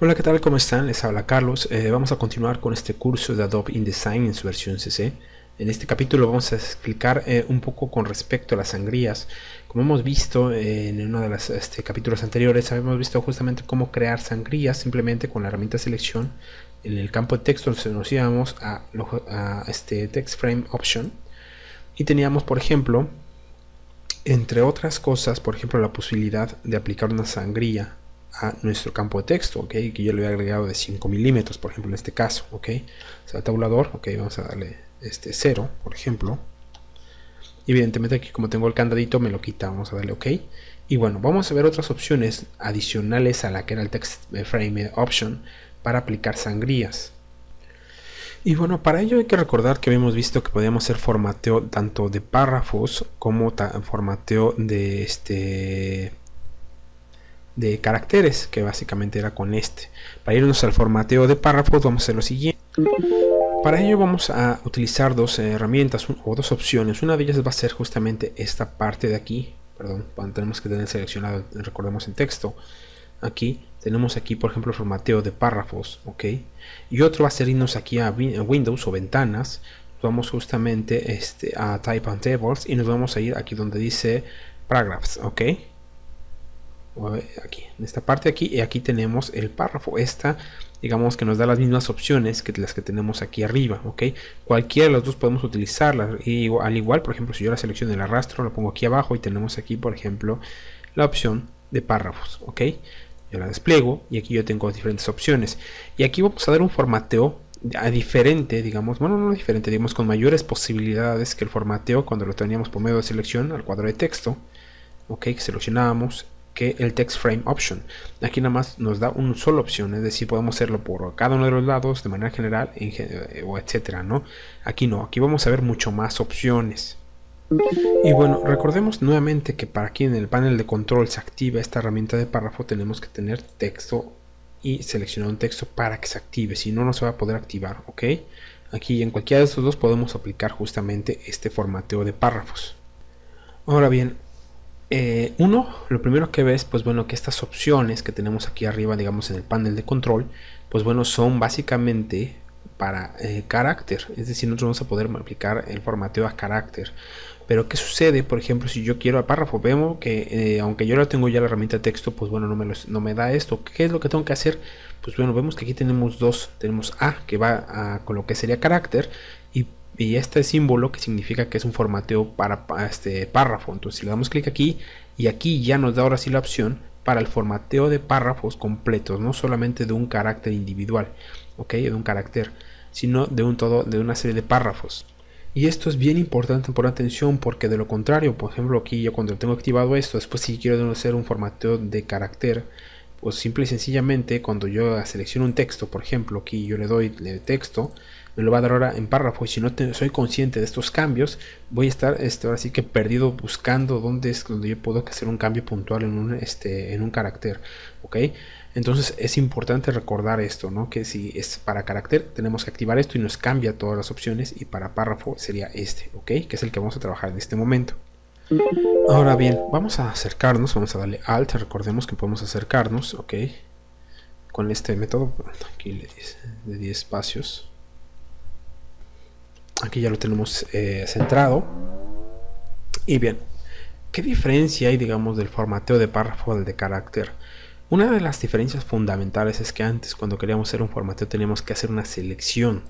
Hola, ¿qué tal? ¿Cómo están? Les habla Carlos. Vamos a continuar con este curso de Adobe InDesign en su versión CC. En este capítulo vamos a explicar un poco con respecto a las sangrías. Como hemos visto en uno de los capítulos anteriores, habíamos visto justamente cómo crear sangrías simplemente con la herramienta selección. En el campo de texto nos íbamos a este Text Frame Option y teníamos, por ejemplo, entre otras cosas, por ejemplo, la posibilidad de aplicar una sangría a nuestro campo de texto, ¿ok? Que yo le he agregado de 5 milímetros, por ejemplo, en este caso, ¿ok? O sea, tabulador, ¿ok? Vamos a darle 0, por ejemplo. Y evidentemente aquí como tengo el candadito me lo quita, vamos a darle OK. Y bueno, vamos a ver otras opciones adicionales a la que era el Text Frame Option para aplicar sangrías. Y bueno, para ello hay que recordar que habíamos visto que podíamos hacer formateo tanto de párrafos como formateo de caracteres, que básicamente era con este. Para irnos al formateo de párrafos vamos a hacer lo siguiente. Para ello vamos a utilizar dos herramientas o dos opciones. Una de ellas va a ser justamente esta parte de aquí. Perdón, tenemos que tener seleccionado, recordemos en texto. Aquí tenemos aquí, por ejemplo, el formateo de párrafos, ok. Y otro va a ser irnos aquí a Windows o ventanas. Vamos justamente a Type and Tables y nos vamos a ir aquí donde dice Paragraphs, ok. Aquí, en esta parte de aquí, y aquí tenemos el párrafo. Esta, digamos que nos da las mismas opciones que las que tenemos aquí arriba, ok. Cualquiera de las dos podemos utilizarlas, y al igual, por ejemplo, si yo la selecciono el arrastro, lo pongo aquí abajo y tenemos aquí, por ejemplo, la opción de párrafos, ok. Yo la despliego y aquí yo tengo diferentes opciones, y aquí vamos a dar un formateo diferente, digamos, bueno, no diferente, digamos, con mayores posibilidades que el formateo cuando lo teníamos por medio de selección al cuadro de texto, ok, que seleccionábamos, que el Text Frame Option. Aquí nada más nos da una sola opción, es decir, podemos hacerlo por cada uno de los lados de manera general o etcétera, ¿no? Aquí no, aquí vamos a ver mucho más opciones. Y bueno, recordemos nuevamente que para aquí en el panel de control se activa esta herramienta de párrafo, tenemos que tener texto y seleccionar un texto para que se active, si no, no se va a poder activar, ¿ok? Aquí en cualquiera de estos dos podemos aplicar justamente este formateo de párrafos. Ahora bien, lo primero que ves, pues bueno, que estas opciones que tenemos aquí arriba, digamos en el panel de control, pues bueno, son básicamente para carácter, es decir, nosotros vamos a poder aplicar el formateo a carácter. Pero ¿qué sucede? Por ejemplo, si yo quiero a párrafo, vemos que aunque yo lo tengo ya la herramienta de texto, pues bueno, no me da esto. ¿Qué es lo que tengo que hacer? Pues bueno, vemos que aquí tenemos dos, tenemos A, que va con lo que sería carácter, y este símbolo que significa que es un formateo para este párrafo. Entonces si le damos clic aquí, y aquí ya nos da ahora sí la opción para el formateo de párrafos completos, no solamente de un carácter individual, ok, de un carácter, sino de una serie de párrafos. Y esto es bien importante, por atención, porque de lo contrario, por ejemplo, aquí yo cuando tengo activado esto, después si quiero hacer un formateo de carácter, pues simple y sencillamente cuando yo selecciono un texto, por ejemplo, aquí yo le doy el texto, me lo va a dar ahora en párrafo, y si no soy consciente de estos cambios, voy a estar ahora sí que perdido buscando dónde es donde yo puedo hacer un cambio puntual en un carácter, ok. Entonces es importante recordar esto, ¿no? Que si es para carácter tenemos que activar esto y nos cambia todas las opciones, y para párrafo sería este, ok, que es el que vamos a trabajar en este momento. Ahora bien, vamos a acercarnos, vamos a darle Alt, recordemos que podemos acercarnos, ok, con este método, aquí de 10 espacios. Aquí ya lo tenemos centrado. Y bien, ¿qué diferencia hay, digamos, del formateo de párrafo al de carácter? Una de las diferencias fundamentales es que antes, cuando queríamos hacer un formateo, teníamos que hacer una selección,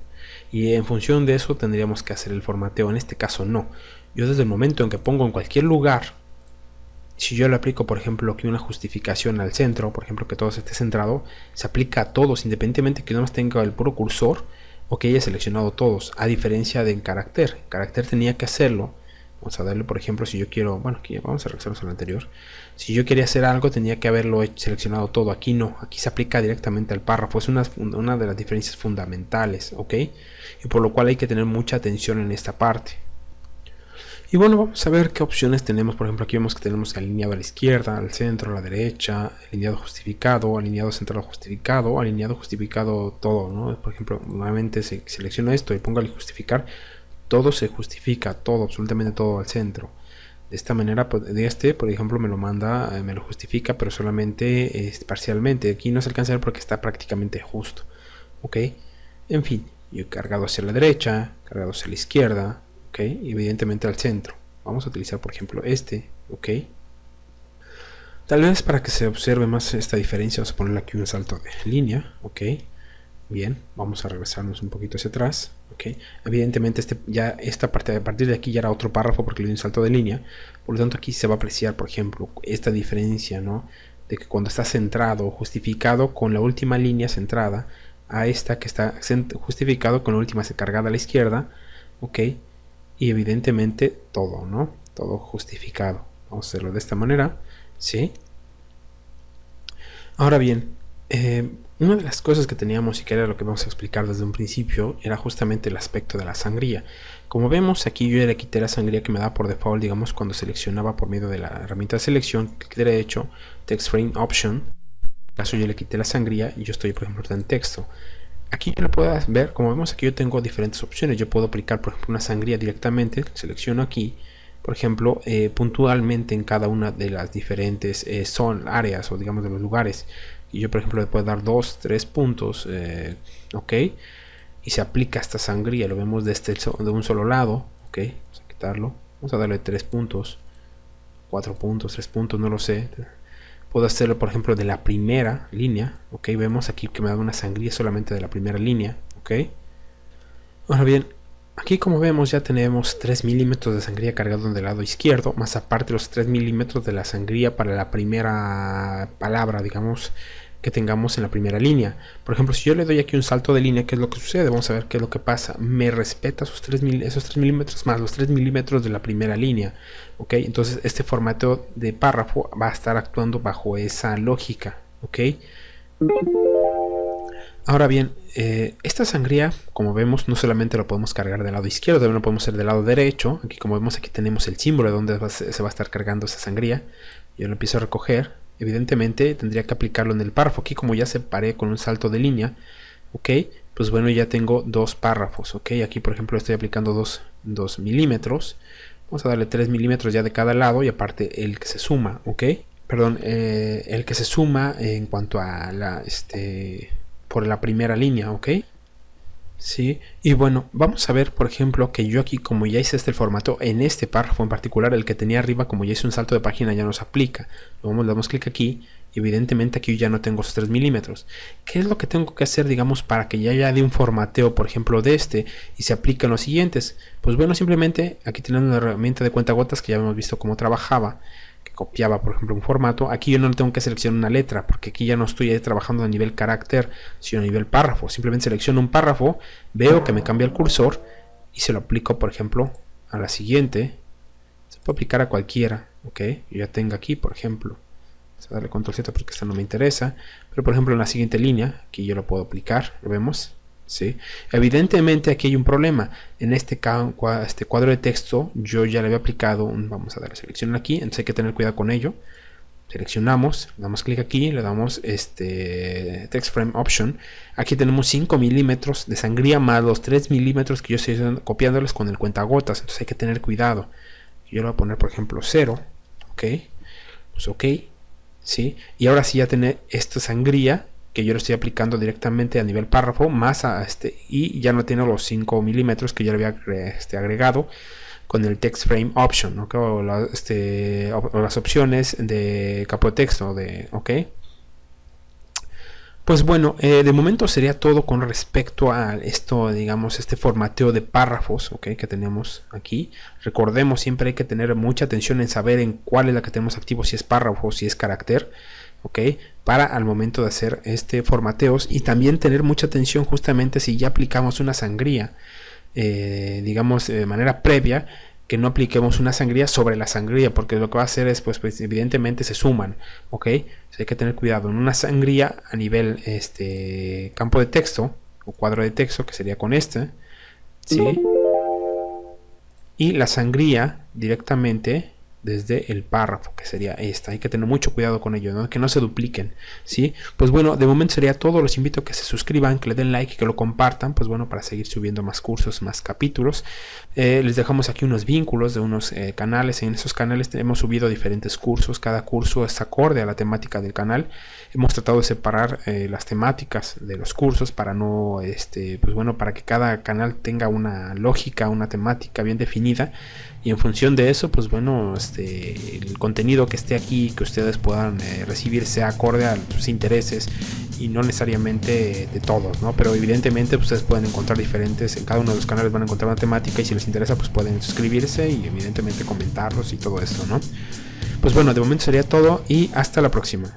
y en función de eso tendríamos que hacer el formateo. En este caso no. Yo desde el momento en que pongo en cualquier lugar, si yo le aplico, por ejemplo, aquí una justificación al centro, por ejemplo, que todo esté centrado, se aplica a todos, independientemente que no más tenga el puro cursor o que haya seleccionado todos, a diferencia de en carácter. En carácter tenía que hacerlo. Vamos a darle, por ejemplo, si yo quiero, bueno, aquí vamos a regresarnos al anterior. Si yo quería hacer algo, tenía que haberlo seleccionado todo. Aquí no, aquí se aplica directamente al párrafo. Es una de las diferencias fundamentales, ¿ok? Y por lo cual hay que tener mucha atención en esta parte. Y bueno, vamos a ver qué opciones tenemos. Por ejemplo, aquí vemos que tenemos alineado a la izquierda, al centro, a la derecha, alineado justificado, alineado justificado todo, ¿no? Por ejemplo, nuevamente selecciono esto y pongo al justificar, todo se justifica, todo, absolutamente todo al centro. De esta manera, de por ejemplo, me lo manda, me lo justifica, pero solamente parcialmente. Aquí no se alcanza a ver porque está prácticamente justo. Ok, en fin, yo he cargado hacia la derecha, cargado hacia la izquierda, ok, y evidentemente al centro. Vamos a utilizar, por ejemplo, ok. Tal vez para que se observe más esta diferencia, vamos a ponerle aquí un salto de línea, ok. Bien, vamos a regresarnos un poquito hacia atrás. Okay. Evidentemente esta parte, a partir de aquí ya era otro párrafo porque le di un salto de línea. Por lo tanto aquí se va a apreciar, por ejemplo, esta diferencia, ¿no? De que cuando está centrado o justificado con la última línea centrada a esta que está justificado con la última cargada a la izquierda. Ok. Y evidentemente todo, ¿no? Todo justificado. Vamos a hacerlo de esta manera. ¿Sí? Ahora bien, una de las cosas que teníamos y que era lo que vamos a explicar desde un principio era justamente el aspecto de la sangría. Como vemos aquí yo ya le quité la sangría que me da por default, digamos cuando seleccionaba por medio de la herramienta de selección, clic derecho, text frame option. En este caso yo le quité la sangría y yo estoy por ejemplo en texto. Aquí yo lo puedo ver, como vemos aquí yo tengo diferentes opciones. Yo puedo aplicar por ejemplo una sangría directamente, selecciono aquí, por ejemplo, puntualmente en cada una de las diferentes áreas o digamos de los lugares. Y yo por ejemplo le puedo dar 2, 3 puntos, ok, y se aplica esta sangría, lo vemos de un solo lado, ok, vamos a quitarlo, vamos a darle 3 puntos, 4 puntos, 3 puntos, no lo sé. Puedo hacerlo por ejemplo de la primera línea, ok, vemos aquí que me da una sangría solamente de la primera línea, ok. Ahora bien, aquí como vemos ya tenemos 3 milímetros de sangría cargado del lado izquierdo, más aparte los 3 milímetros de la sangría para la primera palabra, digamos, que tengamos en la primera línea. Por ejemplo, si yo le doy aquí un salto de línea, ¿qué es lo que sucede? Vamos a ver qué es lo que pasa. Me respeta esos 3 milímetros más los 3 milímetros de la primera línea. ¿Ok? Entonces este formato de párrafo va a estar actuando bajo esa lógica. ¿Ok? Ahora bien, esta sangría, como vemos, no solamente lo podemos cargar del lado izquierdo, también lo podemos hacer del lado derecho. Aquí como vemos, aquí tenemos el símbolo de donde se va a estar cargando esa sangría. Yo lo empiezo a recoger. Evidentemente tendría que aplicarlo en el párrafo. Aquí como ya separé con un salto de línea, ok, pues bueno, ya tengo 2 párrafos, ok. Aquí por ejemplo estoy aplicando 2 milímetros. Vamos a darle 3 milímetros ya de cada lado y aparte el que se suma, ok. Perdón, el que se suma en cuanto a la, por la primera línea, ok. Sí, y bueno, vamos a ver por ejemplo que yo aquí como ya hice el formato en este párrafo en particular, el que tenía arriba como ya hice un salto de página ya nos aplica. Le damos clic aquí y evidentemente aquí yo ya no tengo esos 3 milímetros. ¿Qué es lo que tengo que hacer digamos para que ya haya de un formateo por ejemplo de y se apliquen los siguientes? Pues bueno, simplemente aquí tenemos una herramienta de cuentagotas que ya hemos visto cómo trabajaba, que copiaba por ejemplo un formato. Aquí yo no tengo que seleccionar una letra porque aquí ya no estoy trabajando a nivel carácter sino a nivel párrafo. Simplemente selecciono un párrafo, veo que me cambia el cursor y se lo aplico por ejemplo a la siguiente. Se puede aplicar a cualquiera, ok. Yo ya tengo aquí por ejemplo, vamos a darle control Z porque esta no me interesa, pero por ejemplo en la siguiente línea aquí yo lo puedo aplicar, lo vemos. ¿Sí? Evidentemente aquí hay un problema. En este cuadro de texto yo ya le había aplicado vamos a darle selección aquí, entonces hay que tener cuidado con ello. Seleccionamos, damos clic aquí, le damos text frame option. Aquí tenemos 5 milímetros de sangría más los 3 milímetros que yo estoy copiándoles con el cuentagotas, entonces hay que tener cuidado. Yo le voy a poner por ejemplo 0, ok, pues ok, ¿sí? Y ahora sí ya tener esta sangría que yo lo estoy aplicando directamente a nivel párrafo más y ya no tiene los 5 milímetros que yo le había agregado con el text frame option, ¿okay? o las opciones de campo de texto ok. Pues bueno, de momento sería todo con respecto a esto, digamos, este formateo de párrafos, ¿ok? Que tenemos aquí. Recordemos, siempre hay que tener mucha atención en saber en cuál es la que tenemos activo, si es párrafo o si es carácter, ¿ok? Para al momento de hacer formateos, y también tener mucha atención justamente si ya aplicamos una sangría, digamos, de manera previa, que no apliquemos una sangría sobre la sangría, porque lo que va a hacer es, pues evidentemente se suman, ok. Hay que tener cuidado en una sangría a nivel campo de texto o cuadro de texto, que sería con ¿sí? Y la sangría directamente desde el párrafo, que sería esta. Hay que tener mucho cuidado con ello, ¿no? Que no se dupliquen, ¿sí? Pues bueno, de momento sería todo. Los invito a que se suscriban, que le den like y que lo compartan, pues bueno, para seguir subiendo más cursos, más capítulos. Les dejamos aquí unos vínculos de unos canales. En esos canales hemos subido diferentes cursos. Cada curso es acorde a la temática del canal. Hemos tratado de separar las temáticas de los cursos para no, pues bueno, para que cada canal tenga una lógica, una temática bien definida, y en función de eso, pues bueno, el contenido que esté aquí, que ustedes puedan recibir, sea acorde a sus intereses y no necesariamente de todos, ¿no? Pero evidentemente pues, ustedes pueden encontrar diferentes, en cada uno de los canales van a encontrar una temática, y si les interesa pues pueden suscribirse y evidentemente comentarlos y todo esto, ¿no? Pues bueno, de momento sería todo y hasta la próxima.